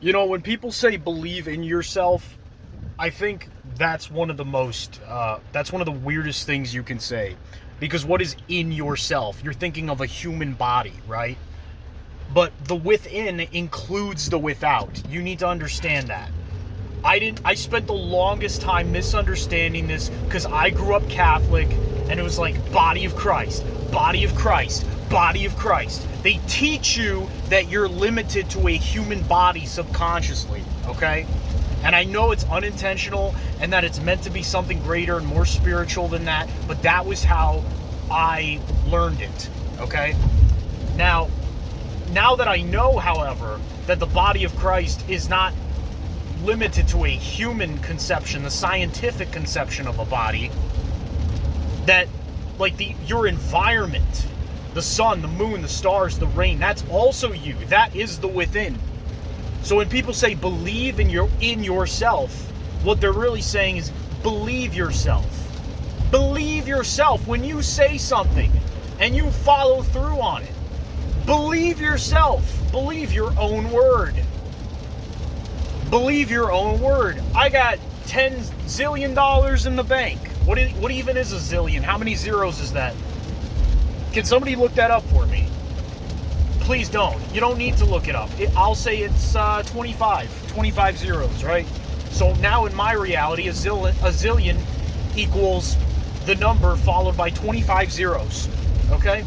You know, when people say believe in yourself, I think that's one of the that's one of the weirdest things you can say. Because what is in yourself? You're thinking of a human body, right? But the within includes the without. You need to understand that. I spent the longest time misunderstanding this because I grew up Catholic and it was like body of Christ, body of Christ, body of Christ. They teach you that you're limited to a human body subconsciously, okay? And I know it's unintentional and that it's meant to be something greater and more spiritual than that, but that was how I learned it, okay? Now that I know, however, that the body of Christ is not limited to a human conception, the scientific conception of a body, that like your environment, the sun, the moon, the stars, the rain, that's also you. That is the within. So when people say believe in yourself, what they're really saying is believe yourself. Believe yourself when you say something and you follow through on it. Believe yourself. Believe your own word. Believe your own word. I got $10 zillion in the bank. What even is a zillion? How many zeros is that? Can somebody look that up for me? Please don't. You don't need to look it up. I'll say it's 25 zeros, right? So now in my reality, a zillion equals the number followed by 25 zeros, okay?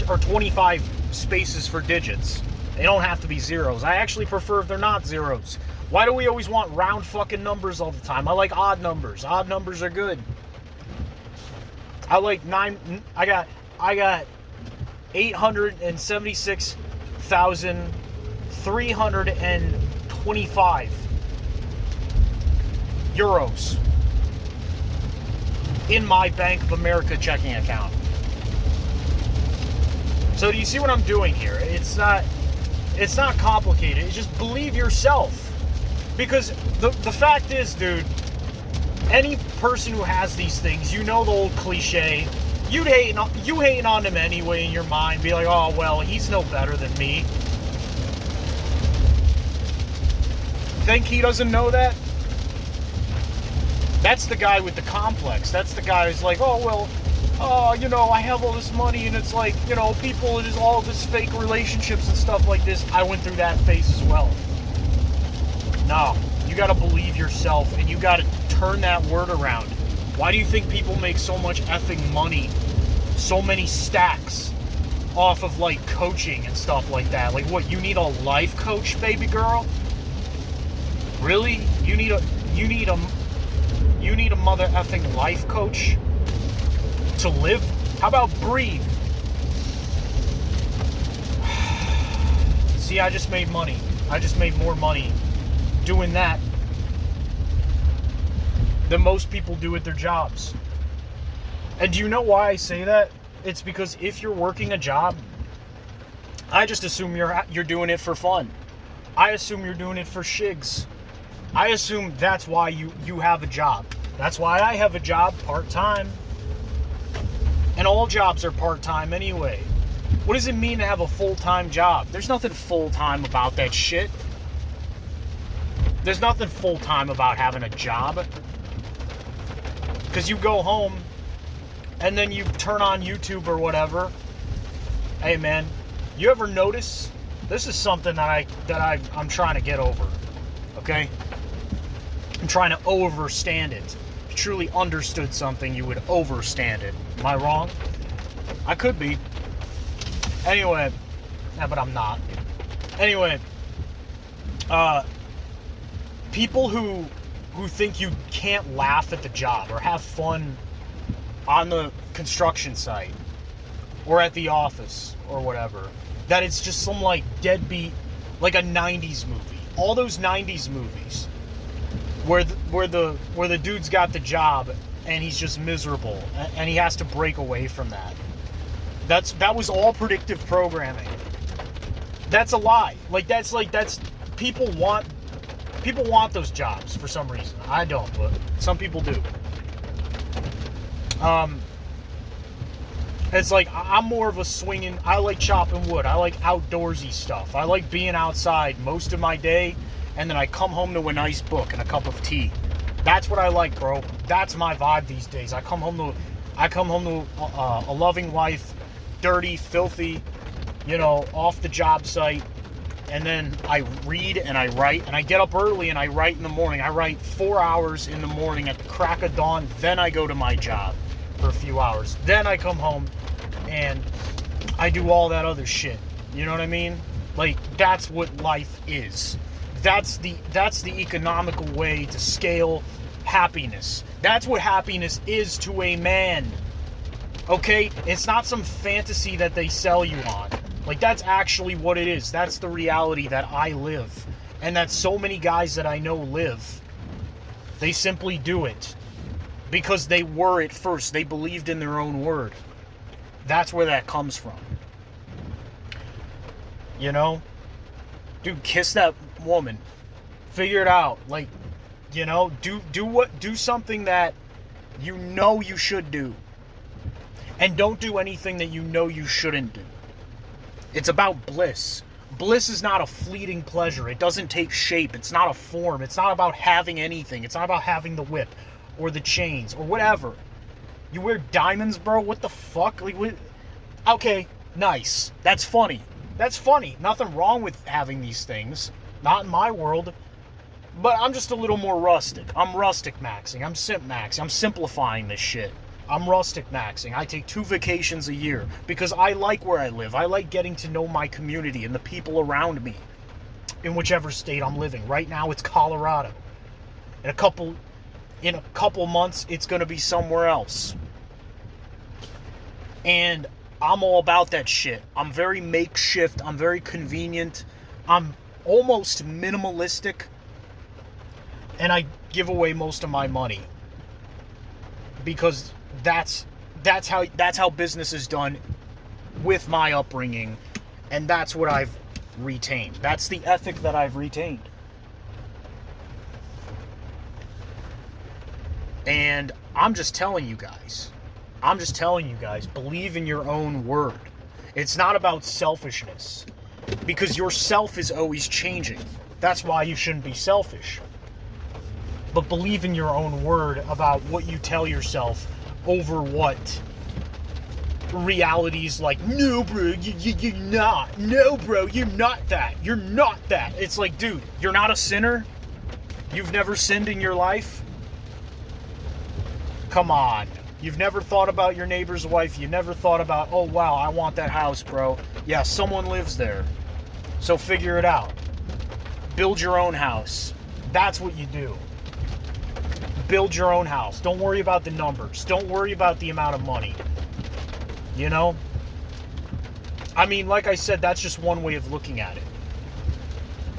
Or 25 spaces for digits. They don't have to be zeros. I actually prefer if they're not zeros. Why do we always want round fucking numbers all the time? I like odd numbers. Odd numbers are good. I like 9. I got 876,325 euros in my Bank of America checking account. So do you see what I'm doing here? It's not complicated. It's just believe yourself. Because the fact is, dude, any person who has these things, you know the old cliche, you hating on them anyway in your mind, be like, oh, well, he's no better than me. Think he doesn't know that? That's the guy with the complex. That's the guy who's like, oh, well, you know, I have all this money and it's like, you know, people, it is all this fake relationships and stuff like this. I went through that phase as well. No, you gotta believe yourself and you gotta turn that word around. Why do you think people make so much effing money, so many stacks off of like coaching and stuff like that? Like what, you need a life coach, baby girl? Really? You need a mother effing life coach to live? How about breathe? See, I just made money. I just made more money doing that than most people do at their jobs. And do you know why I say that? It's because if you're working a job, I just assume you're doing it for fun. I assume you're doing it for shigs. I assume that's why you have a job. That's why I have a job part-time. And all jobs are part-time anyway. What does it mean to have a full-time job? There's nothing full-time about that shit. There's nothing full-time about having a job. Because you go home and then you turn on YouTube or whatever. Hey man, you ever notice? This is something that I'm trying to get over. Okay? I'm trying to overstand it. If you truly understood something, you would overstand it. Am I wrong? I could be. Anyway, yeah, but I'm not. Anyway, people who think you can't laugh at the job or have fun on the construction site or at the office or whatever, that it's just some like deadbeat, like a 90s movie. All those 90s movies where the dude's got the job and he's just miserable and he has to break away from that. That was all predictive programming. That's a lie. That's people want those jobs for some reason. I don't, but some people do. It's like, I'm more of a swinging, I like chopping wood. I like outdoorsy stuff. I like being outside most of my day, and then I come home to a nice book and a cup of tea. That's what I like, bro. That's my vibe these days. I come home to a loving wife, dirty, filthy, off the job site, and then I read and I write, and I get up early and I write in the morning. I write 4 hours in the morning at the crack of dawn, then I go to my job for a few hours. Then I come home and I do all that other shit. You know what I mean? Like, that's what life is. That's the economical way to scale happiness. That's what happiness is to a man. Okay? It's not some fantasy that they sell you on. Like, that's actually what it is. That's the reality that I live. And that so many guys that I know live. They simply do it because they were it first. They believed in their own word. That's where that comes from. You know? Dude, kiss that woman. Figure it out. Like, do something that you should do. And don't do anything that you shouldn't do. It's about bliss. Bliss is not a fleeting pleasure. It doesn't take shape. It's not a form. It's not about having anything. It's not about having the whip or the chains or whatever. You wear diamonds, bro? What the fuck? Like, okay, nice. That's funny. That's funny. Nothing wrong with having these things. Not in my world. But I'm just a little more rustic. I'm rustic maxing. I'm simp maxing. I'm simplifying this shit. I'm rustic maxing. I take 2 vacations a year because I like where I live. I like getting to know my community and the people around me in whichever state I'm living. Right now it's Colorado. In a couple months it's going to be somewhere else. And I'm all about that shit. I'm very makeshift. I'm very convenient. I'm almost minimalistic. And I give away most of my money because that's how business is done with my upbringing, and that's what I've retained. That's the ethic that I've retained. And I'm just telling you guys, believe in your own word. It's not about selfishness, because yourself is always changing. That's why you shouldn't be selfish. But believe in your own word about what you tell yourself over what reality's like. No, bro, you're not. No, bro, you're not that. You're not that. It's like, dude, you're not a sinner? You've never sinned in your life? Come on. You've never thought about your neighbor's wife. You never thought about, oh, wow, I want that house, bro. Yeah, someone lives there. So figure it out. Build your own house. That's what you do. Build your own house. Don't worry about the numbers. Don't worry about the amount of money. You know? I mean, like I said, that's just one way of looking at it.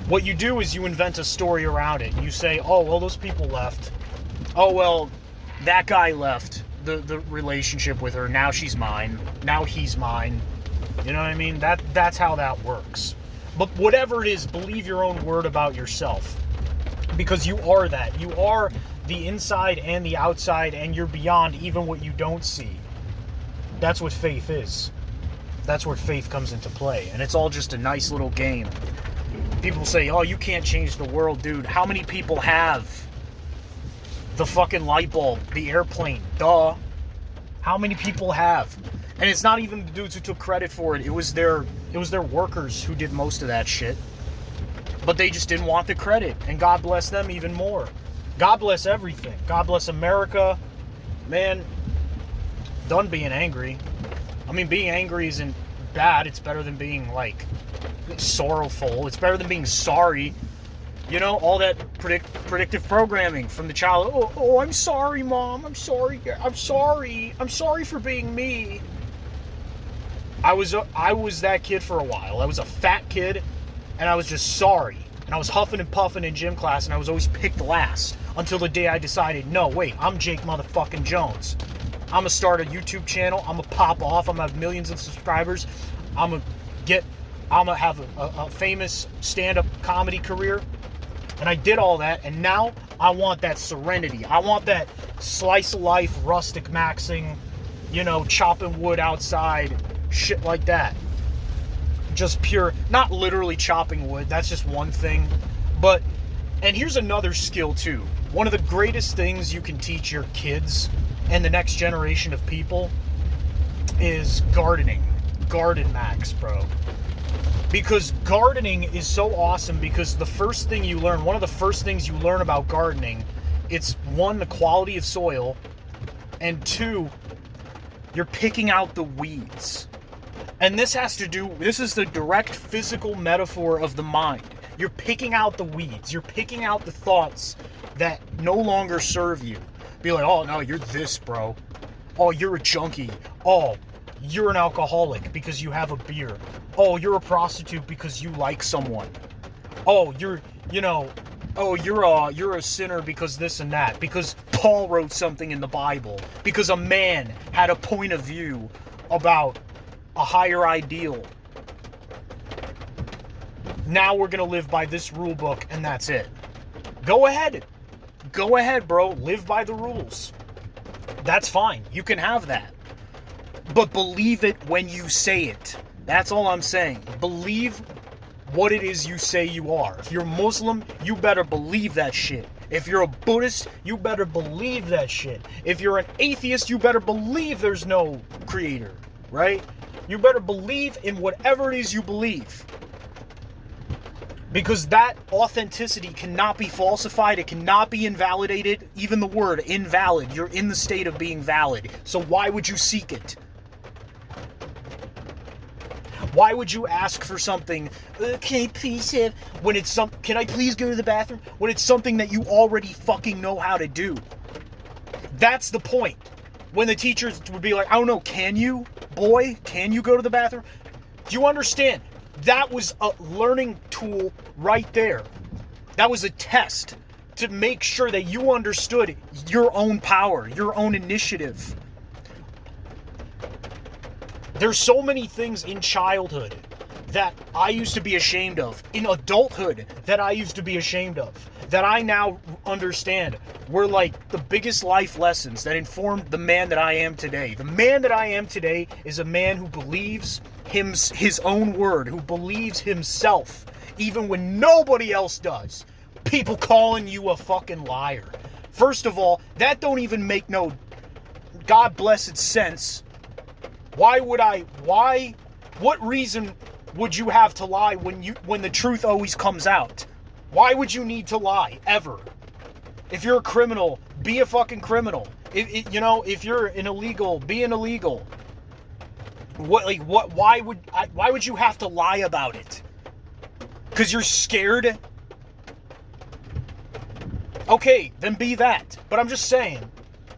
What you do is you invent a story around it. You say, oh, well, those people left. Oh, well, that guy left the relationship with her. Now she's mine. Now he's mine. You know what I mean? That's how that works. But whatever it is, believe your own word about yourself. Because you are that. You are the inside and the outside, and you're beyond even what you don't see. That's what faith is. That's where faith comes into play. And it's all just a nice little game. People say, oh, you can't change the world, dude. How many people have the fucking light bulb, the airplane? Duh. How many people have? And it's not even the dudes who took credit for it. It was their workers who did most of that shit. But they just didn't want the credit. And God bless them even more. God bless everything. God bless America. Man, done being angry. I mean, being angry isn't bad. It's better than being, like, sorrowful. It's better than being sorry. You know, all that predictive programming from the child. Oh, I'm sorry, Mom. I'm sorry. I'm sorry. I'm sorry for being me. I was that kid for a while. I was a fat kid, and I was just sorry. And I was huffing and puffing in gym class, and I was always picked last. Until the day I decided, no, wait, I'm Jake motherfucking Jones. I'm gonna start a YouTube channel. I'm gonna pop off. I'm gonna have millions of subscribers. I'm gonna have a famous stand-up comedy career. And I did all that, and now I want that serenity. I want that slice of life, rustic maxing, chopping wood outside, shit like that. Just pure, not literally chopping wood, that's just one thing. But, and here's another skill too. One of the greatest things you can teach your kids and the next generation of people is gardening. Garden Max, bro. Because gardening is so awesome, because the first thing you learn, one of the first things you learn about gardening, it's one, the quality of soil, and two, you're picking out the weeds. And this is the direct physical metaphor of the mind. You're picking out the weeds. You're picking out the thoughts that no longer serve you. Be like, oh no, you're this, bro. Oh, you're a junkie. Oh, you're an alcoholic because you have a beer. Oh, you're a prostitute because you like someone. Oh, you're a sinner because this and that. Because Paul wrote something in the Bible. Because a man had a point of view about a higher ideal. Now we're going to live by this rule book, and that's it. Go ahead. Go ahead, bro. Live by the rules. That's fine. You can have that. But believe it when you say it. That's all I'm saying. Believe what it is you say you are. If you're Muslim, you better believe that shit. If you're a Buddhist, you better believe that shit. If you're an atheist, you better believe there's no creator, right? You better believe in whatever it is you believe. Because that authenticity cannot be falsified. It cannot be invalidated. Even the word invalid. You're in the state of being valid. So why would you seek it? Why would you ask for something? Can I please have? Can I please go to the bathroom? When it's something that you already fucking know how to do. That's the point. When the teachers would be like, I don't know, can you, boy? Can you go to the bathroom? Do you understand? That was a learning tool right there. That was a test to make sure that you understood your own power, your own initiative. There's so many things in childhood that I used to be ashamed of, in adulthood that I used to be ashamed of, that I now understand were like the biggest life lessons that informed the man that I am today. The man that I am today is a man who believes his own word, who believes himself, even when nobody else does. People calling you a fucking liar. First of all, that don't even make no God blessed sense. What reason would you have to lie when the truth always comes out? Why would you need to lie, ever? If you're a criminal, be a fucking criminal. If you're an illegal, be an illegal. Why would you have to lie about it? Because you're scared? Okay, then be that. But I'm just saying,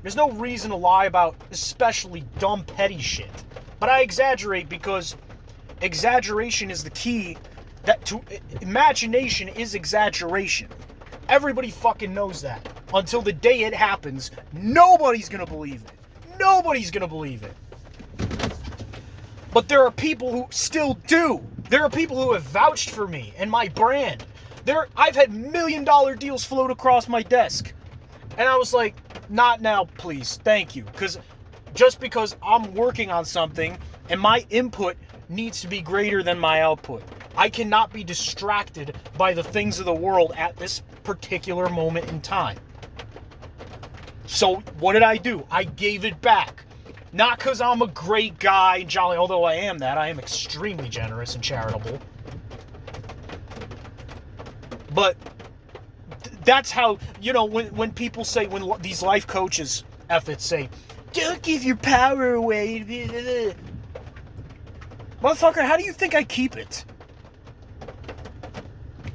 there's no reason to lie about especially dumb, petty shit. But I exaggerate because exaggeration is the key. Imagination is exaggeration. Everybody fucking knows that. Until the day it happens, nobody's gonna believe it. Nobody's gonna believe it. But there are people who still do. There are people who have vouched for me and my brand. I've had $1 million deals float across my desk. And I was like, not now, please. Thank you. Just because I'm working on something and my input needs to be greater than my output. I cannot be distracted by the things of the world at this particular moment in time. So what did I do? I gave it back. Not because I'm a great guy and jolly, although I am that. I am extremely generous and charitable. But that's how, when people say, when these life coaches efforts say, don't give your power away. Motherfucker, how do you think I keep it?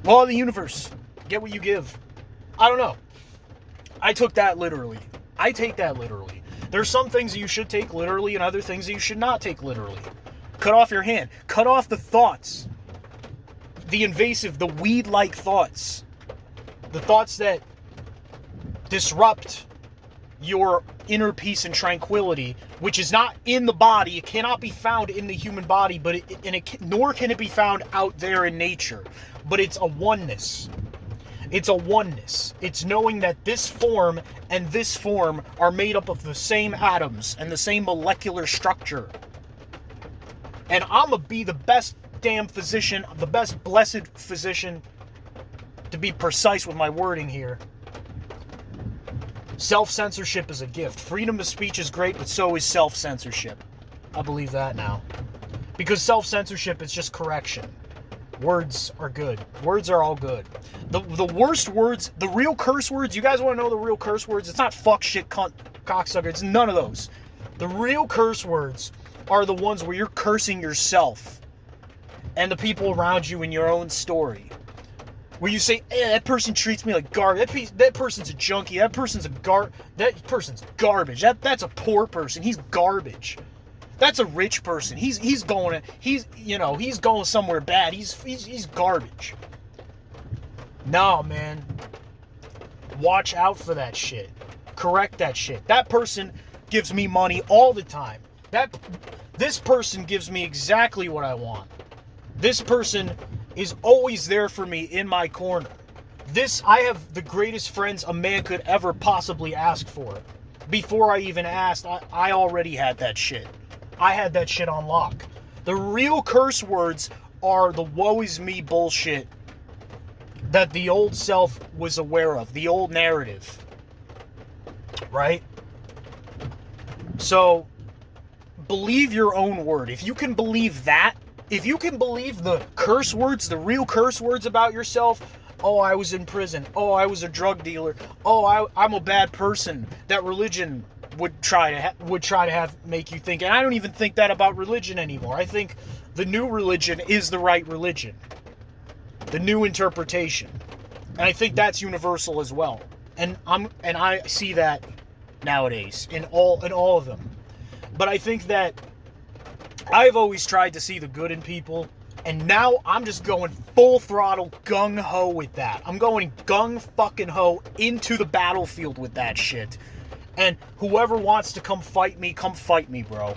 Law of the universe. Get what you give. I don't know. I took that literally. I take that literally. There's some things that you should take literally and other things that you should not take literally. Cut off your hand. Cut off the thoughts. The invasive, the weed-like thoughts. The thoughts that disrupt your inner peace and tranquility, which is not in the body. It cannot be found in the human body, nor can it be found out there in nature. But it's a oneness. It's a oneness. It's knowing that this form and this form are made up of the same atoms and the same molecular structure. And I'm going to be the best damn physician, the best blessed physician, to be precise with my wording here. Self-censorship is a gift. Freedom of speech is great, but so is self-censorship. I believe that now. Because self-censorship is just correction. Words are good. Words are all good. The worst words, the real curse words, you guys want to know the real curse words? It's not fuck, shit, cunt, cocksucker. It's none of those. The real curse words are the ones where you're cursing yourself and the people around you in your own story. Where you say, hey, that person treats me like garbage. That person's a junkie. That person's that person's garbage. That's a poor person. He's garbage. That's a rich person. He's going somewhere bad. He's garbage. No, man. Watch out for that shit. Correct that shit. That person gives me money all the time. This person gives me exactly what I want. This person is always there for me in my corner. I have the greatest friends a man could ever possibly ask for. Before I even asked, I already had that shit. I had that shit on lock. The real curse words are the woe is me bullshit that the old self was aware of. The old narrative. Right? So, believe your own word. If you can believe that, if you can believe the curse words, the real curse words about yourself, oh, I was in prison, oh, I was a drug dealer, oh, I'm a bad person, that religion would try to have make you think. And I don't even think that about religion anymore. I think the new religion is the right religion. The new interpretation. And I think that's universal as well. And I see that nowadays in all of them. But I think that I've always tried to see the good in people, and now I'm just going full throttle gung-ho with that. I'm going gung-fucking-ho into the battlefield with that shit. And whoever wants to come fight me, bro.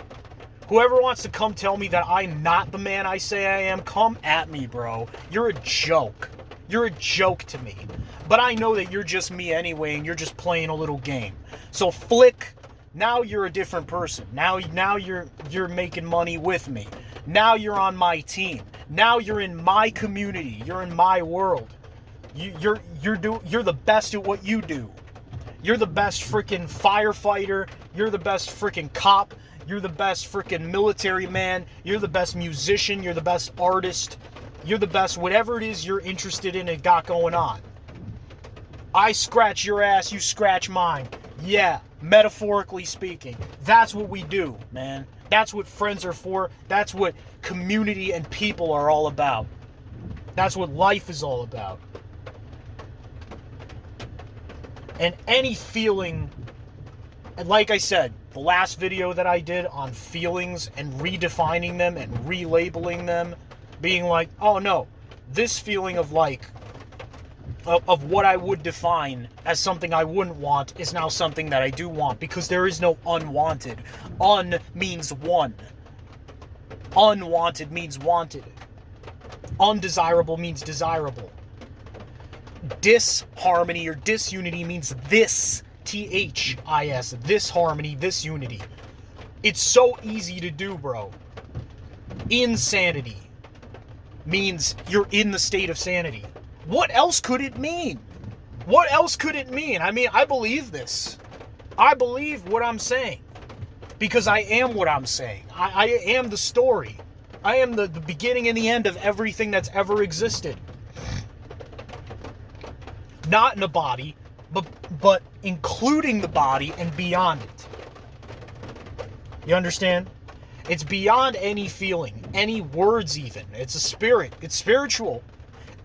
Whoever wants to come tell me that I'm not the man I say I am, come at me, bro. You're a joke. You're a joke to me. But I know that you're just me anyway, and you're just playing a little game. So flick. Now you're a different person. Now you're making money with me. Now you're on my team. Now you're in my community. You're in my world. You're the best at what you do. You're the best freaking firefighter. You're the best freaking cop. You're the best freaking military man. You're the best musician. You're the best artist. You're the best whatever it is you're interested in and got going on. I scratch your ass, you scratch mine. Yeah, metaphorically speaking. That's what we do, man. That's what friends are for. That's what community and people are all about. That's what life is all about. And any feeling, and like I said, the last video that I did on feelings and redefining them and relabeling them, being like, oh no, this feeling of like, of what I would define as something I wouldn't want is now something that I do want, because there is no unwanted. Un means one. Unwanted means wanted. Undesirable means desirable. Disharmony or disunity means this. T-H-I-S. This harmony, this unity. It's so easy to do, bro. Insanity means you're in the state of sanity. What else could it mean? What else could it mean? I mean, I believe this. I believe what I'm saying. Because I am what I'm saying. I am the story. I am the beginning and the end of everything that's ever existed. Not in a body, but including the body and beyond it. You understand? It's beyond any feeling, any words even. It's a spirit. It's spiritual.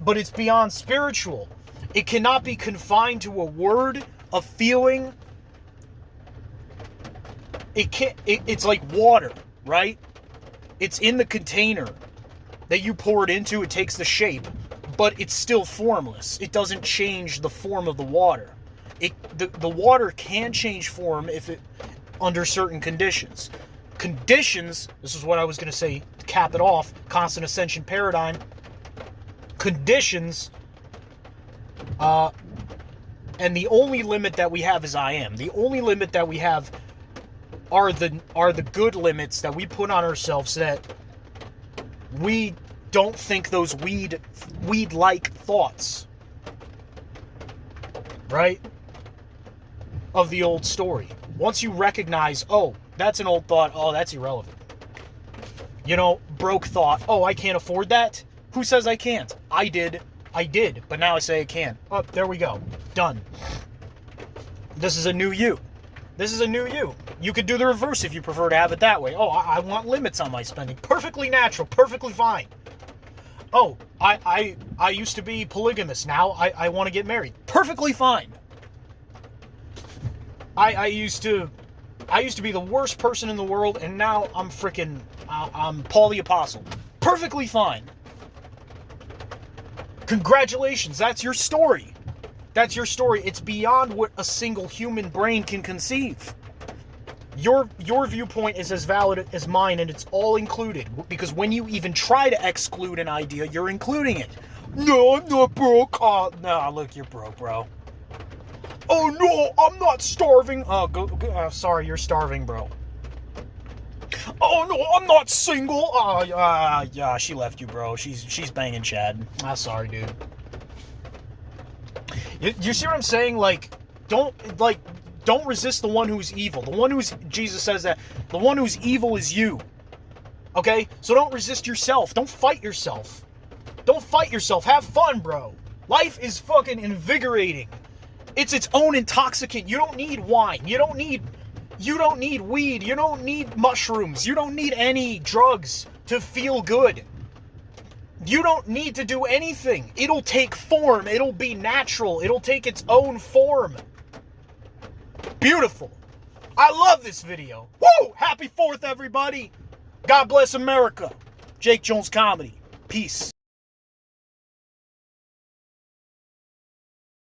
But it's beyond spiritual. It cannot be confined to a word, a feeling. It's like water, right? It's in the container that you pour it into. It takes the shape, but it's still formless. It doesn't change the form of the water. The water can change form under certain conditions. Conditions, this is what I was going to say to cap it off, constant ascension paradigm. Conditions And the only limit that we have is I am. The only limit that we have are the good limits that we put on ourselves, that we don't think those weed-like thoughts, right? Of the old story. Once you recognize, oh, that's an old thought, oh, that's irrelevant. You know, broke thought, oh, I can't afford that? Who says I can't? I did, but now I say I can. Oh, there we go. Done. This is a new you. This is a new you. You could do the reverse if you prefer to have it that way. Oh, I want limits on my spending. Perfectly natural, perfectly fine. Oh, I used to be polygamous. Now I want to get married. Perfectly fine. I used to be the worst person in the world, and now I'm I'm Paul the Apostle. Perfectly fine. Congratulations, that's your story. That's your story. It's beyond what a single human brain can conceive. Your viewpoint is as valid as mine, and it's all included. Because when you even try to exclude an idea, you're including it. No, I'm not broke. No, look, you're broke, bro. Oh, no, I'm not starving. Oh, sorry, you're starving, bro. Oh, no, I'm not single. Yeah, she left you, bro. She's banging Chad. Sorry, dude. You see what I'm saying? Don't resist the one who's evil. Jesus says that the one who's evil is you. Okay? So don't resist yourself. Don't fight yourself. Don't fight yourself. Have fun, bro. Life is fucking invigorating. It's its own intoxicant. You don't need wine. You don't need weed. You don't need mushrooms. You don't need any drugs to feel good. You don't need to do anything. It'll take form. It'll be natural. It'll take its own form. Beautiful. I love this video. Woo! Happy 4th, everybody. God bless America. Jake Jones Comedy. Peace.